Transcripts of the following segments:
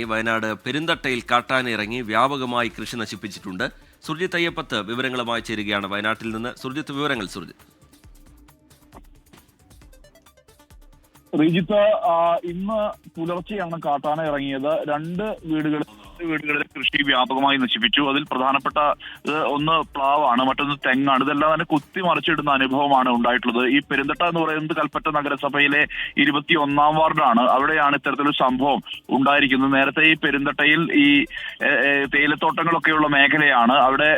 ഈ വയനാട് പെരുന്തട്ടയിൽ കാട്ടാന ഇറങ്ങി വ്യാപകമായി കൃഷി നശിപ്പിച്ചിട്ടുണ്ട്. സുർജിത്ത് അയ്യപ്പത്ത് വിവരങ്ങളുമായി ചേരുകയാണ് വയനാട്ടിൽ നിന്ന്. സുർജിത്ത്, വിവരങ്ങൾ. സുർജിത്ത്. ശ്രീജിത്ത്, ഇന്ന് പുലർച്ചെയാണ് കാട്ടാന ഇറങ്ങിയത്. രണ്ട് വീടുകളിൽ കൃഷി വ്യാപകമായി നശിപ്പിച്ചു. അതിൽ പ്രധാനപ്പെട്ട ഒന്ന് പ്ലാവാണ്, മറ്റൊന്ന് തെങ്ങാണ്. ഇതെല്ലാം തന്നെ കുത്തി മറിച്ചിടുന്ന അനുഭവമാണ് ഉണ്ടായിട്ടുള്ളത്. ഈ പെരുന്തട്ട എന്ന് പറയുന്നത് കൽപ്പറ്റ നഗരസഭയിലെ 21ാം വാർഡാണ്. അവിടെയാണ് ഇത്തരത്തിലൊരു സംഭവം ഉണ്ടായിരിക്കുന്നത്. നേരത്തെ ഈ പെരുന്തട്ടയിൽ ഈ തേയിലത്തോട്ടങ്ങളൊക്കെയുള്ള മേഖലയാണ്. അവിടെ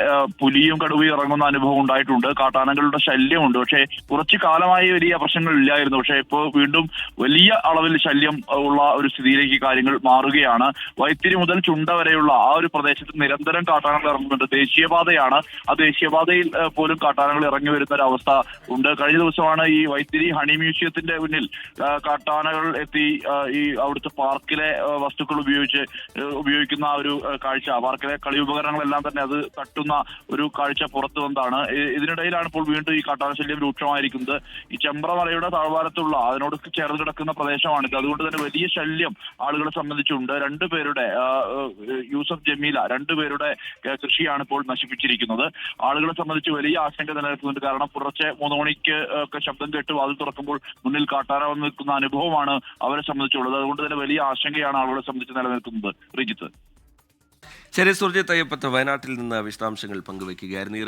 പുലിയും കടുവയും ഇറങ്ങുന്ന അനുഭവം ഉണ്ടായിട്ടുണ്ട്. കാട്ടാനകളുടെ ശല്യമുണ്ട്. പക്ഷേ കുറച്ചു കാലമായി വലിയ പ്രശ്നങ്ങളില്ലായിരുന്നു. പക്ഷേ ഇപ്പോൾ വീണ്ടും വലിയ അളവിൽ ശല്യം ഉള്ള ഒരു സ്ഥിതിയിലേക്ക് കാര്യങ്ങൾ മാറുകയാണ്. വൈത്തിരി മുതൽ ചുണ്ട വരെയുള്ള ആ ഒരു പ്രദേശത്ത് നിരന്തരം കാട്ടാനകൾ ഇറങ്ങുന്നുണ്ട്. ദേശീയപാതയാണ്. ആ ദേശീയപാതയിൽ പോലും കാട്ടാനകൾ ഇറങ്ങി വരുന്ന ഒരു അവസ്ഥ ഉണ്ട്. കഴിഞ്ഞ ദിവസമാണ് ഈ വൈത്തിരി ഹണി മ്യൂസിയത്തിന്റെ മുന്നിൽ കാട്ടാനകൾ എത്തി ഈ അവിടുത്തെ പാർക്കിലെ വസ്തുക്കൾ ഉപയോഗിക്കുന്ന ആ ഒരു കാഴ്ച, പാർക്കിലെ കളി ഉപകരണങ്ങളെല്ലാം തന്നെ അത് തട്ടുന്ന ഒരു കാഴ്ച പുറത്തു വന്നതാണ്. ഇതിനിടയിലാണ് ഇപ്പോൾ വീണ്ടും ഈ കാട്ടാന ശല്യം രൂക്ഷമായിരിക്കുന്നത്. ഈ ചെമ്പ്രമലയുടെ താഴ്വാരത്തുള്ള അതിനോട് ചേർന്ന് കിടക്കുന്ന പ്രദേശമാണിത്. അതുകൊണ്ട് തന്നെ വലിയ ശല്യം ആളുകളെ സംബന്ധിച്ചുണ്ട്. രണ്ടുപേരുടെ യൂസഫ് ജമീല രണ്ടുപേരുടെ കൃഷിയാണ് ഇപ്പോൾ നശിപ്പിച്ചിരിക്കുന്നത്. ആളുകളെ സംബന്ധിച്ച് വലിയ ആശങ്ക നിലനിൽക്കുന്നുണ്ട്. കാരണം പുലർച്ചെ 3 മണിക്ക് ഒക്കെ ശബ്ദം കേട്ട് വാതിൽ തുറക്കുമ്പോൾ മുന്നിൽ കാട്ടാന വന്ന് നിൽക്കുന്ന അനുഭവമാണ് അവരെ സംബന്ധിച്ചുള്ളത്. അതുകൊണ്ട് തന്നെ വലിയ ആശങ്കയാണ് ആളുകളെ സംബന്ധിച്ച് നിലനിൽക്കുന്നത്. ശ്രീജിത്ത്. ശരി, സുർജിത്ത് അയ്യപ്പത്ത് വയനാട്ടിൽ നിന്ന് വിശദാംശങ്ങൾ പങ്കുവയ്ക്കുകയായിരുന്നു.